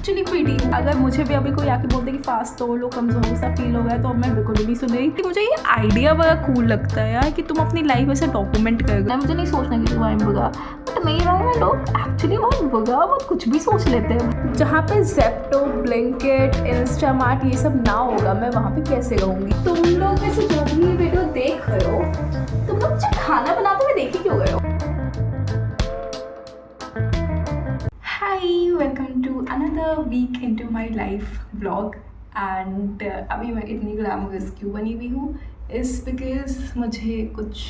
Actually pretty. अगर मुझे भी अभी कोई आके बोलते कि फास्ट हो लो, कमज़ोर सा फील हो गया, तो मैं बिल्कुल भी नहीं सुन रही। मुझे ये आइडिया बड़ा कूल लगता है यार कि तुम अपनी लाइफ ऐसे डॉक्यूमेंट कर। मुझे नहीं सोचना कि तुम्हारे बुरा, बट मेरे बारे में लोग एक्चुअली बहुत बुरा बहुत कुछ भी सोच लेते हैं। जहाँ पे जेप्टो, ब्लिंकिट, इंस्टामार्ट ये सब ना होगा, मैं वहाँ पे कैसे रहूँगी। तुम लोग वैसे जब भी ये वीडियो देख रहे हो, तुम लोग मुझे खाना बनाते हुए देख ही क्यों गए हो। Hi, welcome to another week into my life vlog and अभी मैं इतनी ग्लैमरस क्यों बनी हुई हूँ इस बिकॉज मुझे कुछ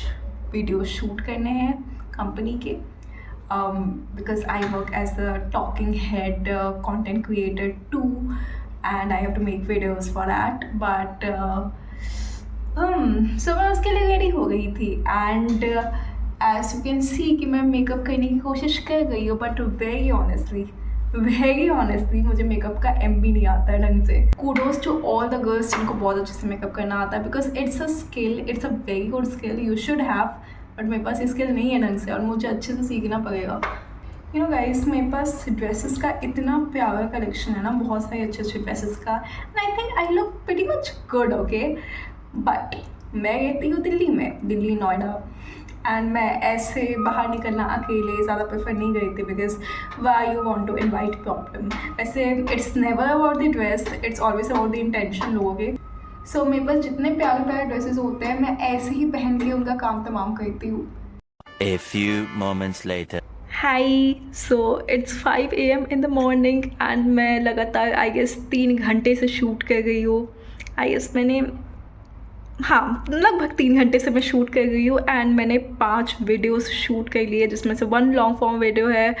वीडियो शूट करने हैं कंपनी के because I work as a talking head content creator too and I have to make videos for that but so मैं उसके लिए रेडी हो गई थी and as you can see कि मैं मेकअप करने की कोशिश कर गई हूँ बट वेरी ऑनेस्टली मुझे मेकअप का एम भी नहीं आता है ढंग से। Kudos to all the girls जिनको बहुत अच्छे से मेकअप करना आता है because it's a skill, it's a very good skill, you should have, but मेरे पास ये स्किल नहीं है ढंग से और मुझे अच्छे से सीखना पड़ेगा। यू नो गाइस, मेरे पास ड्रेसेस का इतना प्यारा कलेक्शन है ना, बहुत सारे अच्छे अच्छे ड्रेसेस का and I think I look pretty much good okay. But मैं रहती हूँ दिल्ली में, दिल्ली नोएडा, एंड मैं ऐसे बाहर निकलना अकेले ज़्यादा प्रेफर नहीं करती because why you want to invite problem. वैसे it's never about the dress, it's always about the intention लोगों के। सो मेरे पास जितने प्यारे प्यारे ड्रेसेस होते हैं मैं ऐसे ही पहन के उनका काम तमाम करती हूँ। A few moments later. High, so it's 5 AM in the morning and मैं लगातार आई गेस 3 घंटे से शूट कर गई हूँ। आई गेस मैंने लगभग 3 घंटे से मैं शूट कर गई हूँ एंड मैंने 5 वीडियोस शूट कर लिए जिसमें से 1 लॉन्ग फॉर्म वीडियो है,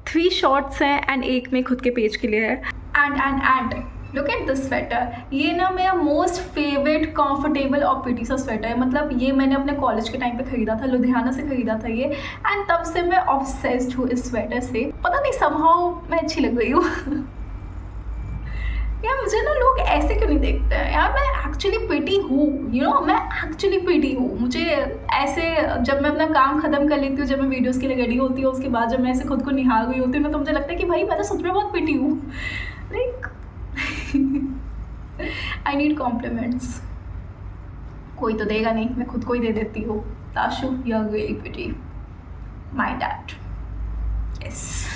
3 शॉर्ट्स हैं एंड एक में खुद के पेज के लिए है। And look at this sweater, ये ना मेरा मोस्ट फेवरेट कंफर्टेबल और प्रीटी सा स्वेटर है। मतलब ये मैंने अपने कॉलेज के टाइम पे ख़रीदा था, लुधियाना से ख़रीदा था ये एंड तब से मैं ऑब्सेस्ड हूँ इस स्वेटर से। पता नहीं समहाउ मैं अच्छी लग गई हूँ यार मुझे ना लोग ऐसे क्यों नहीं देखते हैं यार, मैं एक्चुअली प्रीटी हूँ, यू नो, मैं एक्चुअली प्रीटी हूँ। मुझे ऐसे जब मैं अपना काम ख़त्म कर लेती हूँ, जब मैं वीडियोस के लिए रेडी होती हूँ, उसके बाद जब मैं ऐसे खुद को निहार हुई होती हूँ ना, तो मुझे लगता है कि भाई मैं तो सच में बहुत प्रीटी हूँ। Like I need compliments. कोई तो देगा नहीं, मैं खुद को ही दे देती हूँ। Tashu, you are really pretty, my dad. Yes.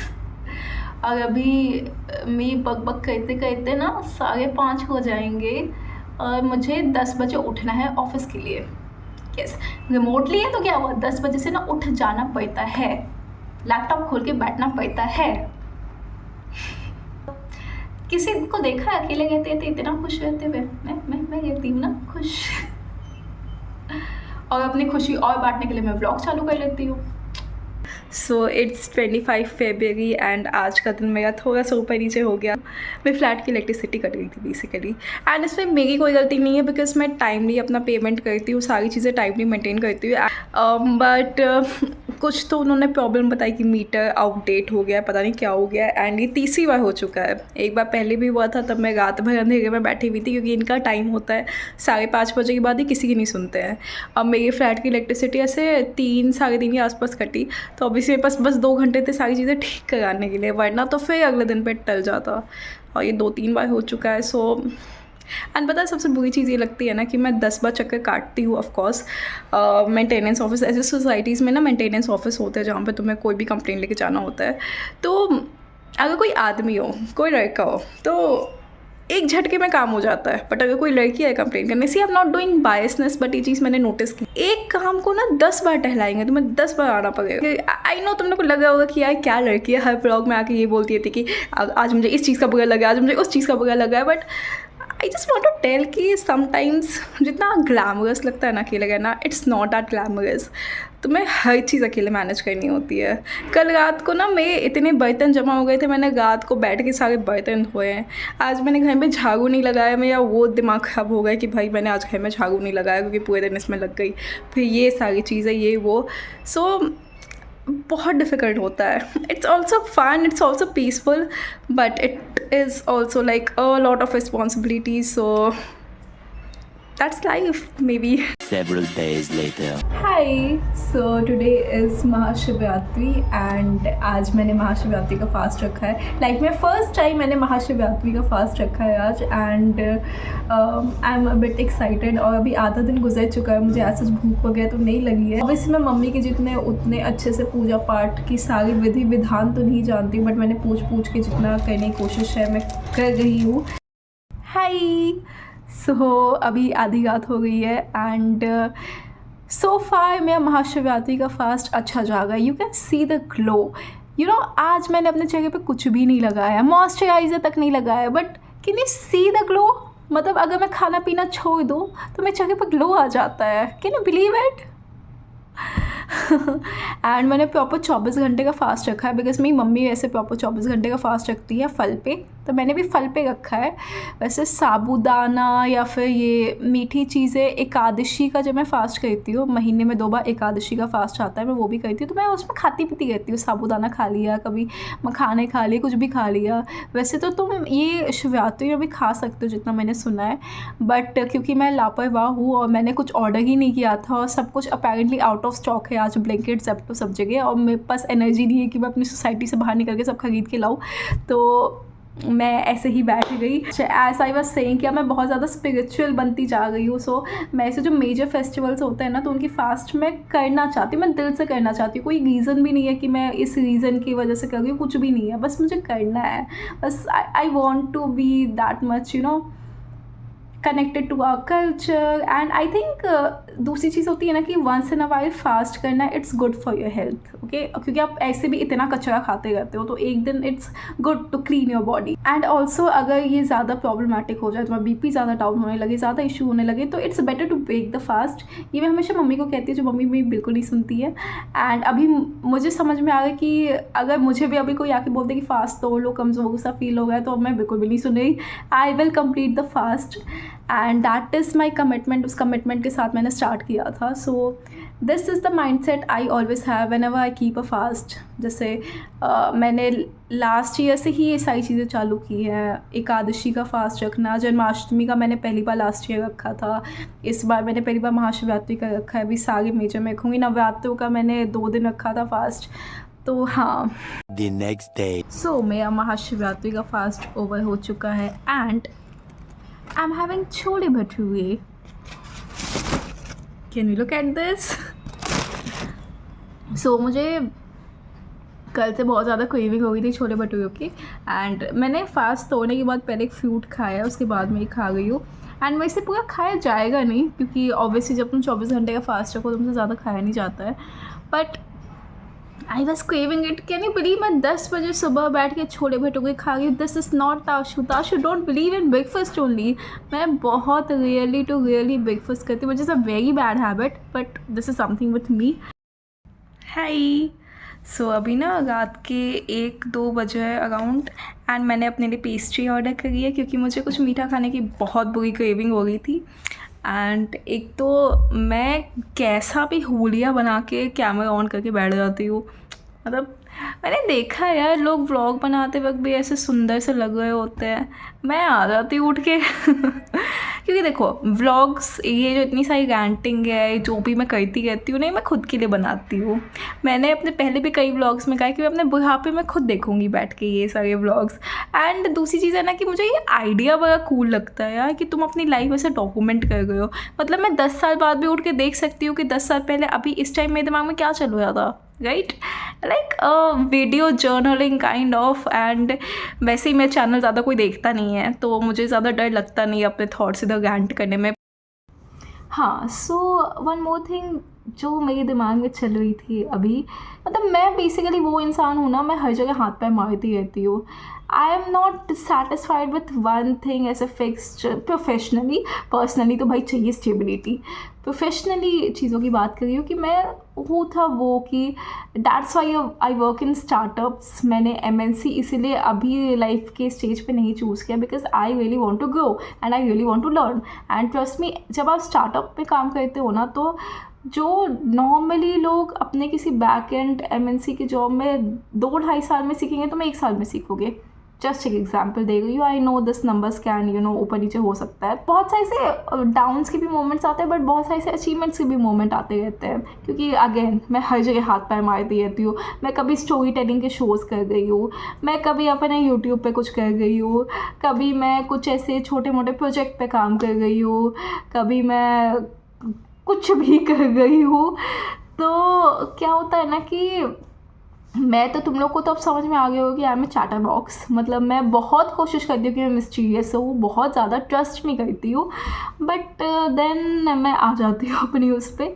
और अभी मैं बक करते करते ना 5:30 हो जाएंगे और मुझे 10 बजे उठना है ऑफिस के लिए। यस, रिमोटली है तो क्या हुआ, 10 बजे से ना उठ जाना पड़ता है, लैपटॉप खोल के बैठना पड़ता है। किसी को देखा है अकेले रहते थे इतना खुश रहते हुए? मैं रहती हूँ ना खुश और अपनी खुशी और बांटने के लिए मैं व्लॉग चालू कर लेती हूँ। सो इट्स 25 फरवरी एंड आज का दिन मेरा थोड़ा सा ऊपर नीचे हो गया। मैं फ्लैट की इलेक्ट्रिसिटी कट गई थी बेसिकली एंड इसमें मेरी कोई गलती नहीं है बिकॉज मैं टाइमली अपना पेमेंट करती हूँ, सारी चीज़ें टाइमली मेंटेन करती हूँ। बट कुछ तो उन्होंने प्रॉब्लम बताई कि मीटर आउटडेट हो गया, पता नहीं क्या हो गया एंड ये तीसरी बार हो चुका है। एक बार पहले भी हुआ था, तब मैं रात भर अंधेरे में बैठी हुई थी क्योंकि इनका टाइम होता है 5:30 बजे के बाद ही किसी की नहीं सुनते हैं। अब मेरे फ्लैट की इलेक्ट्रिसिटी ऐसे 3 साढ़े 3 के आसपास कटी, तो अभी मेरे पास बस 2 घंटे थे सारी चीज़ें ठीक कराने के लिए, वरना तो फिर अगले दिन पे टल जाता और ये 2-3 बार हो चुका है। सो एंड पता है सबसे बुरी चीज़ ये लगती है ना कि मैं 10 बार चक्कर काटती हूँ। ऑफकोर्स मेंटेनेंस ऑफिस, ऐसे सोसाइटीज़ में ना मेंटेनेंस ऑफिस होते हैं जहाँ पे तुम्हें कोई भी कंप्लेंट लेके जाना होता है। तो अगर कोई आदमी हो, कोई लड़का हो, तो एक झटके में काम हो जाता है, बट अगर कोई लड़की है कंप्लेन करने से, आई am not doing biasness, but ये चीज़ मैंने नोटिस की, एक काम को ना 10 बार टहलाएंगे, तुम्हें 10 बार आना पड़ेगा। आई नो तुम लोग को लग रहा होगा कि यार क्या लड़की है, हर ब्लॉग में आके ये बोलती थी कि आज मुझे इस चीज़ का बुरा लगा, आज मुझे उस चीज़ का बुरा लगा है। But I just want to tell कि समटाइम्स जितना ग्लैमरस लगता है ना अकेले रहना, इट्स नॉट दैट ग्लैमरस। तुम्हें हर चीज़ अकेले मैनेज करनी होती है। कल रात को ना मेरे इतने बर्तन जमा हो गए थे, मैंने रात को बैठ के सारे बर्तन धोए हैं। आज मैंने घर में झाड़ू नहीं लगाया, मेरा वो दिमाग ख़राब हो गया कि भाई मैंने आज घर में झाड़ू नहीं लगाया क्योंकि पूरे दिन इसमें लग गई, फिर ये सारी चीज़ें ये वो। सो बहुत डिफ़िकल्ट होता है। It's also fun, it's also peaceful, but it is also like a lot of responsibilities. So that's life maybe. Several days later. Hi, so today is Mahashivratri and आज मैंने महाशिवरात्रि का फास्ट रखा है. लाइक मैं फर्स्ट टाइम मैंने महाशिवरात्रि का fast रखा है आज and I am a bit excited. और अभी आधा दिन गुजर चुका है, मुझे ऐसा भूख वगैरह तो नहीं लगी है. ऑब्वियसली मैं मम्मी के जितने उतने अच्छे से पूजा पाठ की सारी विधि विधान तो नहीं जानती, बट मैंने पूछ के जितना करने की कोशिश है मैं कर रही हूँ. हाई, सो अभी आधी रात हो गई है एंड सो फार मेरा महाशिवरात्रि का फास्ट अच्छा जाएगा. You can see the glow. You know, आज मैंने अपने चेहरे पे कुछ भी नहीं लगाया, मॉइस्चराइज़र तक नहीं लगाया, but can you see the glow. मतलब अगर मैं खाना पीना छोड़ दूँ तो मेरे चेहरे पे ग्लो आ जाता है. Can you believe it. And मैंने प्रॉपर 24 घंटे का फास्ट रखा है बिकॉज मेरी मम्मी वैसे प्रॉपर 24 घंटे का फास्ट रखती है फल पे, तो मैंने भी फल पे रखा है. वैसे साबूदाना या फिर ये मीठी चीज़ें एकादशी का जब मैं फास्ट करती हूँ, महीने में 2 बार एकादशी का फास्ट आता है, मैं वो भी करती हूँ, तो मैं उसमें खाती पीती रहती हूँ. साबूदाना खा लिया, कभी मखाने खा लिए, कुछ भी खा लिया. वैसे तो तुम ये शिवरात्रि में भी खा सकते हो जितना मैंने सुना है, बट क्योंकि मैं लापरवाह हूँ और मैंने कुछ ऑर्डर ही नहीं किया था और सब कुछ अपेरेंटली आउट ऑफ स्टॉक है आज ब्लैंकेट ज़ेप्टो सब जगह, और मेरे पास एनर्जी नहीं है कि मैं अपनी सोसाइटी से बाहर निकल के सब खरीद के लाऊँ, तो मैं ऐसे ही बैठ गई. एज आई वाज सेइंग कि मैं बहुत ज़्यादा स्पिरिचुअल बनती जा रही हूँ. सो मैं ऐसे जो मेजर फेस्टिवल्स होते हैं ना, तो उनकी फास्ट मैं करना चाहती हूँ, मैं दिल से करना चाहती हूँ. कोई रीज़न भी नहीं है कि मैं इस रीज़न की वजह से कर रही हूँ, कुछ भी नहीं है, बस मुझे करना है. बस I want to be that much you know connected to our culture. And I think दूसरी चीज़ होती है ना कि once in a while fast करना, it's good for your health. Okay, क्योंकि आप ऐसे भी इतना कचरा खाते रहते हो, तो एक दिन it's good to clean your body. And also अगर ये ज़्यादा प्रॉब्लमेटिक हो जाए, तुम्हारा बीपी ज़्यादा डाउन होने लगे, ज़्यादा इशू होने लगे, तो it's better to break the fast. ये मैं हमेशा मम्मी को कहती हूँ, जो मम्मी मेरी बिल्कुल नहीं सुनती है. एंड अभी मुझे समझ में आ गया कि अगर मुझे भी अभी कोई आके बोलते कि फास्ट तोड़ लो, कमज़ोर सा फील हो गया, तो अब मैं बिल्कुल भी नहीं सुन रही. I will complete the fast and that is my commitment. उस कमिटमेंट के साथ मैंने स्टार्ट किया था. So this is the mind set I always have when ever I keep a fast. जैसे मैंने लास्ट ईयर से ही ये सारी चीज़ें चालू की हैं. एकादशी का फास्ट रखना, जन्माष्टमी का मैंने पहली बार लास्ट ईयर रखा था, इस बार मैंने पहली बार महाशिवरात्रि का रखा है, अभी सारे मेजर में रखूँगी. नवरात्रों का मैंने 2 दिन रखा था फास्ट. तो हाँ, The next day. सो मेरा महाशिवरात्रि का फास्ट ओवर हो चुका है and I'm having chole bhature. Can you look at this? So मुझे कल से बहुत ज़्यादा क्रेविंग हो गई थी छोले भटूरे की, एंड मैंने फास्ट तोड़ने के बाद पहले एक फ्रूट खाया, उसके बाद मैं ही खा गई हूँ. एंड वैसे पूरा खाया जाएगा नहीं, क्योंकि ऑब्वियसली जब तुम 24 घंटे का फास्ट रखो तो तुमसे ज़्यादा खाया नहीं जाता है, but I was craving it. Can you believe, मैं 10 बजे सुबह बैठ के छोले भटूरे खा रही हूँ. This is not Tashu. Tashu don't believe in breakfast only. मैं बहुत रियली ब्रेकफास्ट करती हूँ, which is a very bad habit, but this is something with me. Hi, so अभी ना रात के 1-2 बजे है अराउंड, एंड मैंने अपने लिए पेस्ट्री ऑर्डर करी है क्योंकि मुझे कुछ मीठा खाने की बहुत बुरी क्रेविंग हो गई थी. एंड एक तो मैं कैसा भी हुलिया बना के कैमरा ऑन करके बैठ जाती हूँ. मतलब मैंने देखा है यार, लोग व्लॉग बनाते वक्त भी ऐसे सुंदर से लग रहे होते हैं, मैं आ जाती हूँ उठ के. क्योंकि देखो व्लॉग्स, ये जो इतनी सारी रैंटिंग है, जो भी मैं करती रहती हूँ, नहीं मैं खुद के लिए बनाती हूँ. मैंने अपने पहले भी कई व्लॉग्स में कहा कि मैं अपने बुढ़ापे में खुद देखूँगी बैठ के ये सारे व्लॉग्स. एंड दूसरी चीज़ है ना कि मुझे ये आइडिया बड़ा कूल लगता है यार, कि तुम अपनी लाइफ ऐसे डॉक्यूमेंट कर गए हो. मतलब मैं 10 साल बाद भी उठ के देख सकती हूँ कि 10 साल पहले अभी इस टाइम मेरे दिमाग में क्या चल रहा था, right. Like video journaling kind of. And वैसे ही मेरा चैनल ज़्यादा कोई देखता नहीं है, तो मुझे ज़्यादा डर लगता नहीं है अपने थॉट्स इधर रैंट करने में. हाँ, सो वन मोर थिंग जो मेरे दिमाग में चल रही थी अभी, मतलब मैं बेसिकली वो इंसान हूँ ना, मैं हर जगह हाथ पैर मारती रहती हूँ. I am not satisfied with one thing as a fixed. Professionally, personally तो भाई चाहिए स्टेबिलिटी. प्रोफेशनली चीज़ों की बात कर रही हूँ कि मैं हूँ था वो कि that's why I work in startups. मैंने MNC इसीलिए अभी लाइफ के स्टेज पे नहीं चूज़ किया, because I really want to grow and I really want to learn. And trust me, जब आप स्टार्टअप पे काम करते हो ना, तो जो नॉर्मली लोग अपने किसी बैक एंड MNC की जॉब में 2-2.5 साल में सीखेंगे, तो मैं 1 साल में सीखोगे. जस्ट एक एग्जांपल दे रही हूँ। I know this numbers can ऊपर नीचे हो सकता है, बहुत सारे ऐसे डाउन्स के भी मोमेंट्स आते हैं, बट बहुत सारे ऐसे अचीवमेंट्स के भी मोमेंट आते रहते हैं, क्योंकि अगेन मैं हर जगह हाथ पैर मारती रहती हूँ। मैं कभी स्टोरी टेलिंग के शोज़ कर गई हूँ, मैं कभी अपने यूट्यूब पे कुछ कर गई हूँ, कभी मैं कुछ ऐसे छोटे मोटे प्रोजेक्ट पे काम कर गई हूँ, कभी मैं कुछ भी कर गई हूँ। तो क्या होता है ना कि मैं तो तुम लोग को तो अब समझ में आ गया होगा कि I am a chatterbox. मतलब मैं बहुत कोशिश करती हूँ कि मैं मिस्टीरियस हूँ, बहुत ज़्यादा ट्रस्ट में करती हूँ, बट देन मैं आ जाती हूँ अपनी उस पर।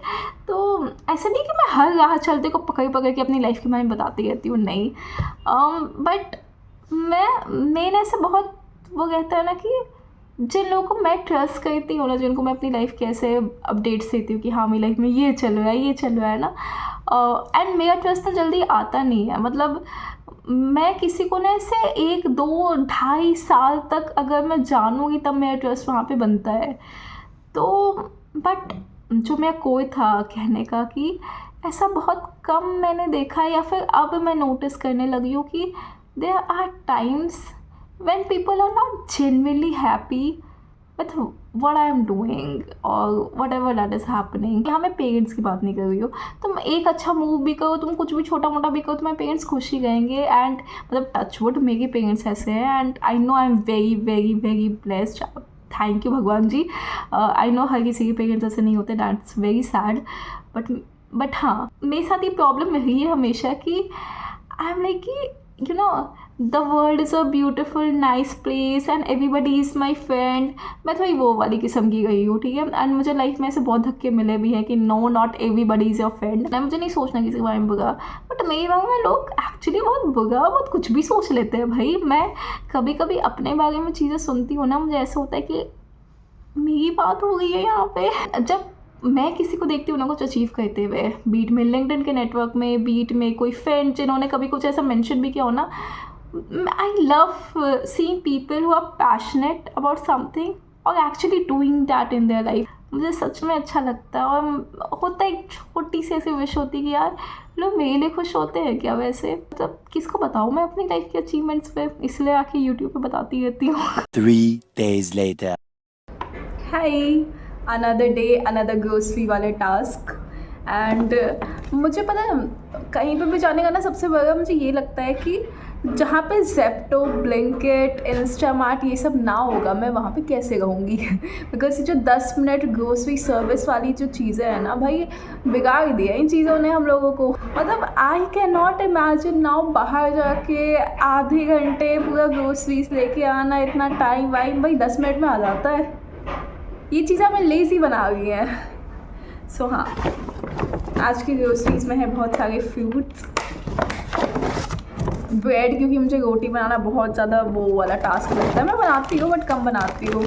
तो ऐसा नहीं कि मैं हर राह चलते को पकड़ पकड़ के अपनी लाइफ के बारे में बताती रहती हूँ, नहीं। बट मैंने ऐसे बहुत वो कहता है ना कि जिन लोगों को मैं ट्रस्ट करती हूँ ना, जिनको मैं अपनी लाइफ के ऐसे अपडेट्स देती हूँ कि हाँ मेरी लाइफ में ये चल रहा है, ये चल रहा है ना, एंड मेरा ट्रस्ट ना जल्दी आता नहीं है। मतलब मैं किसी को ना ऐसे 1, 2, 2.5 साल तक अगर मैं जानूँगी तब मेरा ट्रस्ट वहाँ पे बनता है। तो बट जो मेरा कोई था कहने का कि ऐसा बहुत कम मैंने देखा है, या फिर अब मैं नोटिस करने लगी हूँ कि there are times when people are not genuinely happy with what I am doing or whatever that is happening। यहाँ मैं पेरेंट्स की बात नहीं कर रही हूँ। तुम एक अच्छा मूव भी करो, तुम कुछ भी छोटा मोटा भी करो, तुम्हारे पेरेंट्स खुश ही रहेंगे। एंड मतलब टचवुड मेरे पेरेंट्स ऐसे हैं, and I know I am very very very blessed. Thank you भगवान जी। आई नो हर किसी के पेरेंट्स ऐसे नहीं होते, दैट्स वेरी सैड। बट हाँ, मेरे साथ ये प्रॉब्लम रही है हमेशा कि आई एम लाइक कि the world is a beautiful nice place and everybody is my friend। मैं थोड़ी वो वाली किस्म की गई हूँ, ठीक है। एंड मुझे लाइफ में ऐसे बहुत धक्के मिले भी हैं कि no not everybody is your friend. मुझे नहीं सोचना किसी के बारे में बुरा, बट मेरे बारे में लोग एक्चुअली बहुत बुरा, बहुत कुछ भी सोच लेते हैं भाई। मैं कभी कभी अपने बारे में चीज़ें सुनती हूँ ना, मुझे ऐसा होता है कि मेरी बात हो गई है यहाँ पे। जब मैं किसी को देखती हूँ ना कुछ अचीव करते हुए, बीट में लिंक्डइन के नेटवर्क में, बीट में कोई फ्रेंड जिन्होंने कभी कुछ ऐसा मेंशन भी किया हो ना, I love seeing people who are passionate about something और actually doing that in their life। मुझे सच में अच्छा लगता है। और होता है एक छोटी सी ऐसी विश होती है कि यार लोग मेरे लिए खुश होते हैं क्या वैसे। मतलब किसको बताऊँ मैं अपनी लाइफ के अचीवमेंट्स पे, इसलिए आके यूट्यूब पे बताती रहती हूँ। 3 days later। हाय, अनदर डे अनदर ग्रोसरी वाले टास्क। एंड मुझे पता है कहीं पे भी जाने का ना सबसे बड़ा मुझे ये लगता है कि जहाँ पे जेप्टो, ब्लिंकिट, इंस्टामार्ट ये सब ना होगा, मैं वहाँ पे कैसे रहूँगी। बिकॉज ये जो 10 मिनट ग्रोसरी सर्विस वाली जो चीज़ें हैं ना भाई, बिगाड़ दिया इन चीज़ों ने हम लोगों को। मतलब I can not imagine now बाहर जाके आधे घंटे पूरा ग्रोसरीज लेके आना, इतना टाइम वाइम भाई 10 मिनट में आ जाता है। ये चीज़ें हमें लेज़ी बना रही हैं। सो हाँ, आज की ग्रोसरीज में है बहुत सारे फ्रूट्स, ब्रेड, क्योंकि मुझे रोटी बनाना बहुत ज़्यादा वो वाला टास्क लगता है। मैं बनाती हूँ बट कम बनाती हूँ।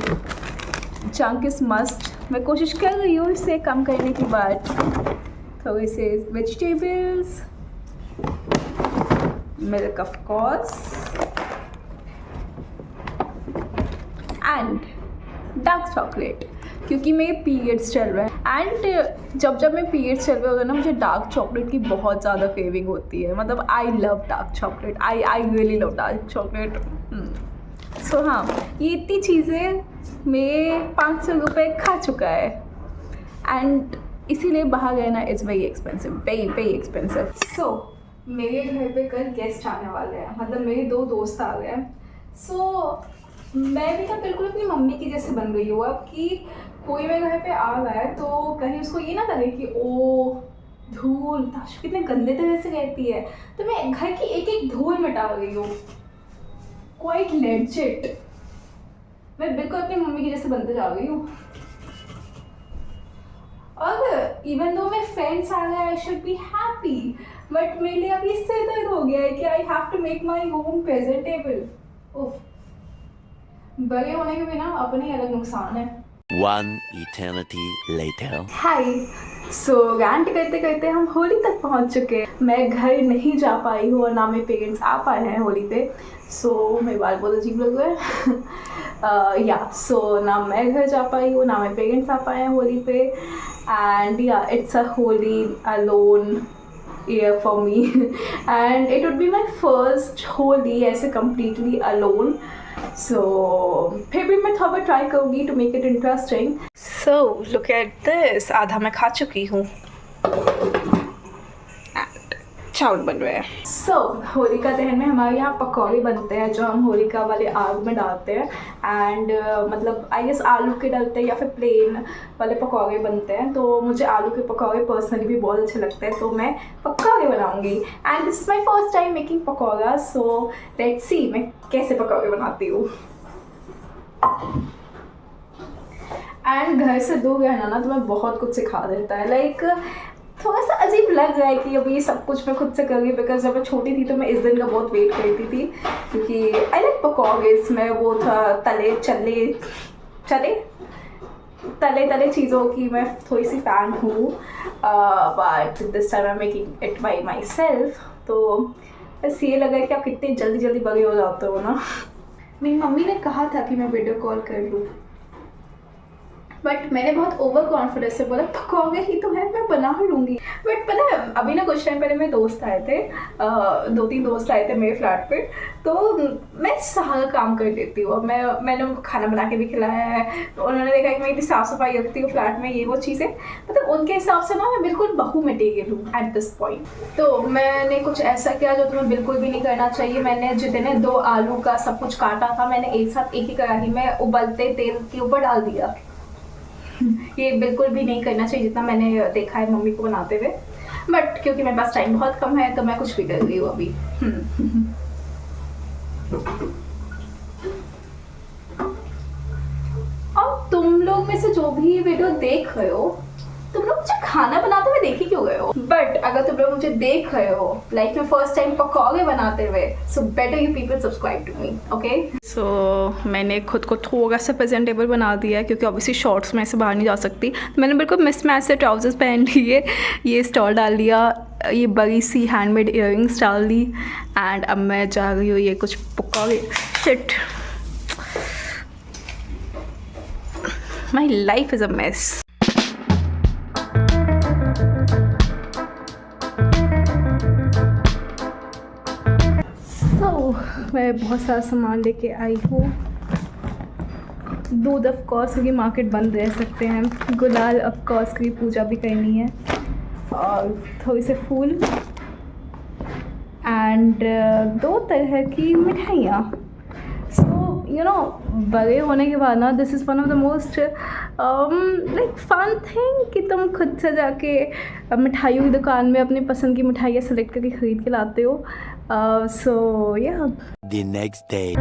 चंक इज़ मस्ट, मैं कोशिश कर रही हूँ इसे कम करने की बात। थोड़े से vegetables, milk of course, and dark chocolate, क्योंकि मेरे पीरियड्स चल रहे हैं। एंड जब मेरे पीरियड्स चल रहे होते हैं ना, मुझे डार्क चॉकलेट की बहुत ज़्यादा क्रेविंग होती है। मतलब I love dark chocolate, I really love dark chocolate. So हाँ, ये इतनी चीज़ें मेरे 500 रुपये खा चुका है। एंड इसीलिए बाहर रहना is very expensive, very very expensive. So मेरे घर पे कल गेस्ट आने वाले हैं, मतलब मेरे 2 दोस्त आ गए हैं। सो मैं भी ना बिल्कुल अपनी मम्मी की जैसे बन गई हूँ अब, कि कोई मेरे घर पे आ रहा है तो कहीं उसको ये ना लगे कि ओ धूल, ताशु कितने गंदे तरह से रहती है। तो मैं घर की एक एक धूल मिटा रही हूँ, क्वाइट लेजिट। मैं बिल्कुल अपनी मम्मी की जैसे बनते जा रही हूँ। और इवन दो मेरे फ्रेंड्स आ गए, I should be happy, but मेरे लिए अभी इससे दर्द हो गया है कि I have to make my home presentable. Oh, बड़े होने के बिना अपने अलग नुकसान है। 1 eternity later। हाय, सो रैंट करते करते हम होली तक पहुंच चुके हैं। मैं घर नहीं जा पाई हूँ और ना मेरे पेरेंट्स आ पाए हैं होली पे। सो मेरे बाल बहुत अजीब लग रहे हैं। या सो ना मैं घर जा पाई हूँ, ना मेरे पेरेंट्स आ पाए हैं होली पे। एंड या it's a Holi alone year for me and it would be my first Holi ऐसे completely alone. So फिर भी मैं थोड़ा ट्राई करूँगी to make it interesting. So look at this, आधा मैं खा चुकी हूँ. चावल बन रहे हैं. So होलिका दहन में हमारे यहाँ पकौड़े बनते हैं जो हम होलिका वाले आग में डालते हैं एंड मतलब आई गेस आलू के डालते हैं या फिर प्लेन वाले पकौड़े बनते हैं. तो मुझे आलू के पकौड़े पर्सनली भी बहुत अच्छे लगते हैं तो मैं पकौड़े बनाऊंगी and this is my first time making pakora. So let's see मैं कैसे पकौड़े बनाती हूँ. एंड घर से दूर रहना ना तो मैं बहुत कुछ सिखा देता है. लाइक थोड़ा सा अजीब लग रहा है कि अभी ये सब कुछ मैं खुद से करूँगी बिकॉज जब मैं छोटी थी तो मैं इस दिन का बहुत वेट करती थी क्योंकि आई लाइक पकौड़े. इसमें वो था तले तले चीज़ों की मैं थोड़ी सी फ़ैन हूँ but this time I am making it by my self. तो बस ये लगा कि आप कितने जल्दी बड़े हो जाते हो ना. मेरी मम्मी ने कहा था कि मैं वीडियो कॉल कर लूँ बट मैंने बहुत ओवर कॉन्फिडेंस से बोला पकौड़े ही तो है मैं बना लूँगी. बट पता है अभी ना कुछ टाइम पहले मेरे दोस्त आए थे 2-3 दोस्त आए थे मेरे फ्लैट पे. तो मैं सारा काम कर लेती हूँ. मैंने उनको खाना बना के भी खिलाया है. तो उन्होंने देखा कि मैं इतनी साफ़ सफाई रखती हूँ फ्लैट में ये वो चीज़ें. मतलब उनके हिसाब से ना मैं बिल्कुल बहू मटेरियल हूँ एट दिस पॉइंट. तो मैंने कुछ ऐसा किया जो तुम्हें बिल्कुल भी नहीं करना चाहिए. मैंने जितने 2 आलू का सब कुछ काटा था मैंने एक साथ एक ही कढ़ाई में उबलते तेल के ऊपर डाल दिया. ये बिल्कुल भी नहीं करना चाहिए जितना मैंने देखा है मम्मी को बनाते हुए. बट क्योंकि मेरे पास टाइम बहुत कम है तो मैं कुछ भी कर रही हूँ अभी. और तुम लोग में से जो भी ये वीडियो देख रहे हो तुम लोग मुझे खाना बनाते हुए देख ही क्यों गए हो. बट अगर तुम लोग मुझे देख रहे हो लाइफ में फर्स्ट टाइम पकौड़े बनाते हुए so better you people subscribe to me. Okay so मैंने खुद को थोड़ा सा प्रेजेंटेबल बना दिया है क्योंकि ऑब्वियसली शॉर्ट्स में ऐसे बाहर नहीं जा सकती. मैंने बिल्कुल मिसमैच से ट्राउजर्स पहन लिए, ये स्टॉल डाल लिया, ये बड़ी सी हैंडमेड इयररिंग्स डाल ली एंड अब मैं जा रही हूँ ये कुछ पकौड़े. Shit my life is a mess. मैं बहुत सारा सामान लेके आई हूँ. दूध ऑफ कोर्स क्योंकि मार्केट बंद रह सकते हैं. गुलाल ऑफ कोर्स की पूजा भी करनी है और थोड़े से फूल एंड 2 तरह की मिठाइयाँ. सो यू नो बड़े होने के बाद ना this is one of the most like fun thing कि तुम खुद से जाके मिठाइयों की दुकान में अपनी पसंद की मिठाइयाँ सेलेक्ट करके ख़रीद के लाते हो. So yeah. The next day.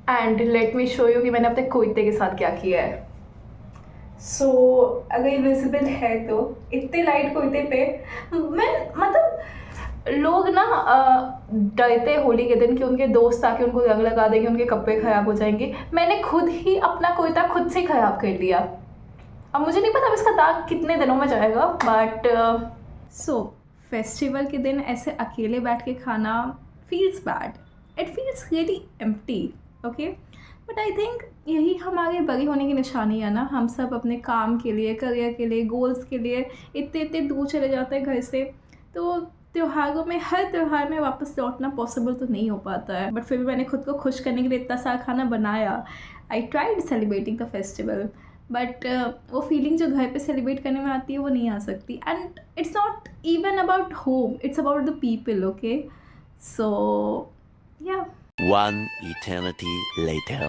And let me show you कि मैंने अपने कुर्ते के साथ क्या किया है. So अगर विजिबल है तो इतने लाइट कुर्ते पे मैं मतलब लोग ना डरते होली के दिन कि उनके दोस्त आके उनको रंग लगा देंगे, उनके कपड़े ख़राब हो जाएंगे. मैंने खुद ही अपना कुर्ता खुद से ख़राब कर लिया. अब मुझे नहीं पता अब इसका दाग कितने दिनों में जाएगा बट सो फेस्टिवल के दिन ऐसे अकेले बैठ के खाना feels bad. It feels really empty. Okay but I think यही हमारे बड़ी होने की निशानी है ना. हम सब अपने काम के लिए, करियर के लिए, गोल्स के लिए इतने दूर चले जाते हैं घर से. तो त्योहारों में हर त्यौहार में वापस लौटना पॉसिबल तो नहीं हो पाता है. बट फिर भी मैंने खुद को खुश करने के लिए इतना सारा खाना बनाया. I tried celebrating the festival but वो फीलिंग जो घर पे सेलिब्रेट करने में आती है वो नहीं आ सकती. And it's not even about home, it's about the people. Okay so या. One eternity later.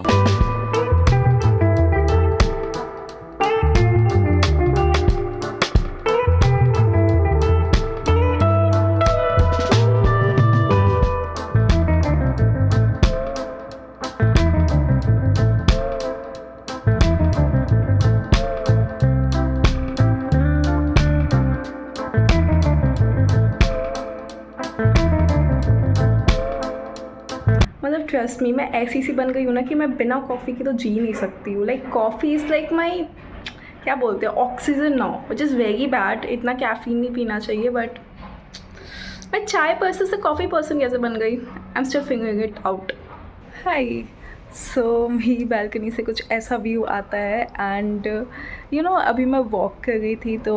मतलब ट्रस्ट मी मैं ऐसी सी बन गई हूँ ना कि मैं बिना कॉफ़ी के तो जी नहीं सकती हूँ. Like coffee is like my क्या बोलते हैं ऑक्सीजन ना हो, विच इज़ वेरी बैड. इतना कैफीन नहीं पीना चाहिए. बट मैं चाय पर्सन से कॉफ़ी पर्सन कैसे बन गई? I am still figuring it out. Hi. So मेरी बालकनी से कुछ ऐसा व्यू आता है एंड यू नो अभी मैं वॉक कर रही थी तो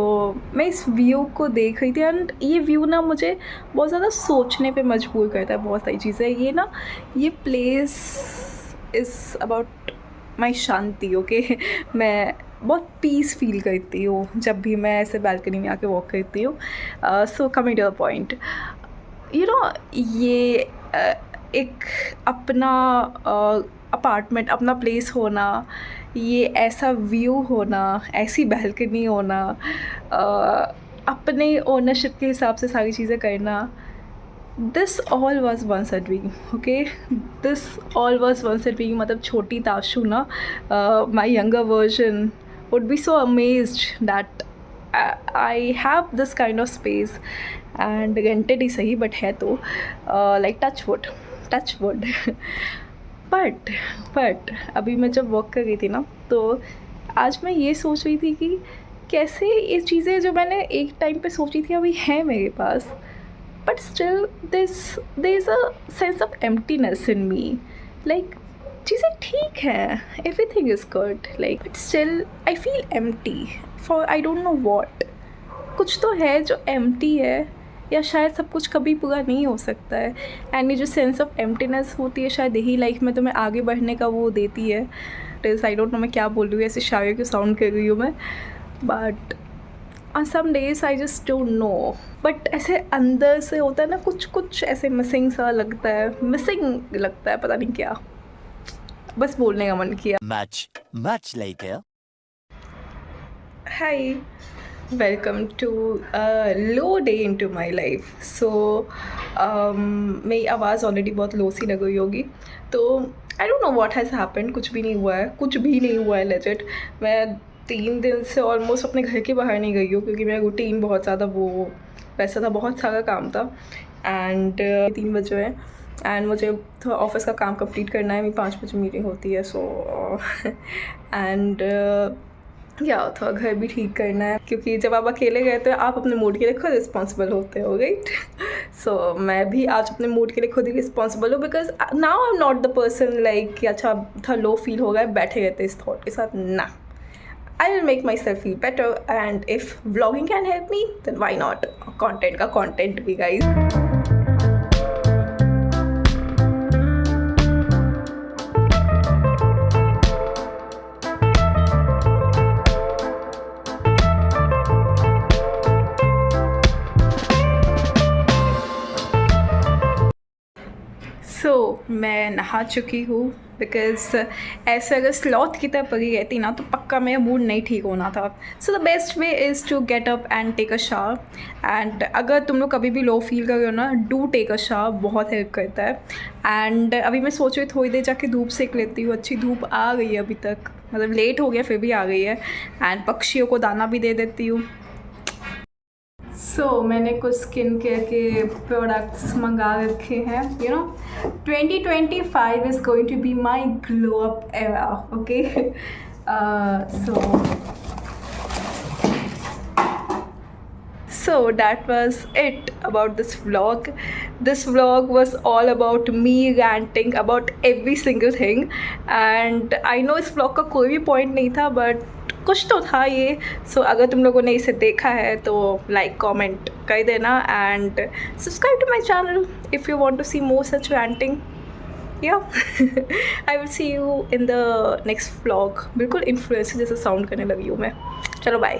मैं इस व्यू को देख रही थी एंड ये व्यू ना मुझे बहुत ज़्यादा सोचने पे मजबूर करता है बहुत सारी चीज़ें. ये place is about my Shanti. Okay मैं बहुत पीस फील करती हूँ जब भी मैं ऐसे बालकनी में आके वॉक करती हूँ. So coming to the point, you know ये एक अपना अपार्टमेंट, अपना प्लेस होना, ये ऐसा व्यू होना, ऐसी बालकनी होना, अपने ओनरशिप के हिसाब से सारी चीज़ें करना, this all was once a dream. Okay this all was once a dream. मतलब छोटी ताशु ना, my younger version would be so amazed that I have this kind of space and rented ही सही बट है तो like touch wood. बट अभी मैं जब वॉक कर रही थी ना तो आज मैं ये सोच रही थी कि कैसे ये चीज़ें जो मैंने एक टाइम पे सोची थी अभी हैं मेरे पास, but still there is a sense of emptiness in me. Like चीज़ें ठीक हैं, everything is good, like but still I feel empty for I don't know what. कुछ तो है जो empty है, या शायद सब कुछ कभी पूरा नहीं हो सकता है. एंड ये जो सेंस ऑफ एम्प्टीनेस होती है शायद यही लाइफ में तुम्हें आगे बढ़ने का वो देती है. आई डोंट नो मैं क्या बोल रही हूँ, ऐसे शायर की साउंड कर रही हूँ मैं. But on some days I just don't know. But ऐसे अंदर से होता है ना कुछ ऐसे मिसिंग सा लगता है, पता नहीं क्या, बस बोलने का मन किया. Much later. Hi, welcome to a low day into my life. So मेरी आवाज़ ऑलरेडी बहुत लो सी लग रही होगी. तो I don't know what has happened. कुछ भी नहीं हुआ है लेजिट. मैं 3 दिन से ऑलमोस्ट अपने घर के बाहर नहीं गई हूँ क्योंकि मेरा रूटीन बहुत ज़्यादा वैसा था, बहुत सारा काम था. एंड 3 बजे हैं एंड मुझे थोड़ा ऑफिस का काम कंप्लीट करना है. मेरी 5 बजे मीटिंग होती है. सो एंड या थोड़ा घर भी ठीक करना है क्योंकि जब आप अकेले गए तो आप अपने मूड के लिए खुद रिस्पॉन्सिबल होते हो, राइट. सो मैं भी आज अपने मूड के लिए खुद ही रिस्पॉन्सिबल हूँ because now I am not the person like कि अच्छा था लो फील हो गया बैठे रहते इस थॉट के साथ. ना, I will make myself feel better and if vlogging can help me then why not. Content भी guys. So मैं नहा चुकी हूँ बिकॉज ऐसे अगर स्लॉथ की तरह पड़ी रहती ना तो पक्का मेरा मूड नहीं ठीक होना था. So the best way is to get up and take a shower. And अगर तुम लोग कभी भी लो फील कर रहे हो ना, डू टेक अ शावर, बहुत हेल्प करता है. एंड अभी मैं सोच रही थोड़ी देर जाके धूप सेक लेती हूँ. अच्छी धूप आ गई है अभी तक, मतलब लेट हो गया फिर भी आ गई है. एंड पक्षियों को दाना भी दे देती हूँ. सो मैंने कुछ स्किन केयर के प्रोडक्ट्स मंगा रखे हैं. 2025 is going to be my glow up era. Okay so that was it about this vlog. This vlog was all about me ranting about every single thing and I know इस vlog का कोई भी point नहीं था but कुछ तो था ये. सो अगर तुम लोगों ने इसे देखा है तो लाइक कमेंट कर देना and subscribe to my channel if you want to see more such ranting. या I will see you in the next vlog. बिल्कुल इन्फ्लुएंसर जैसा साउंड करने लगी हूँ मैं. चलो बाय.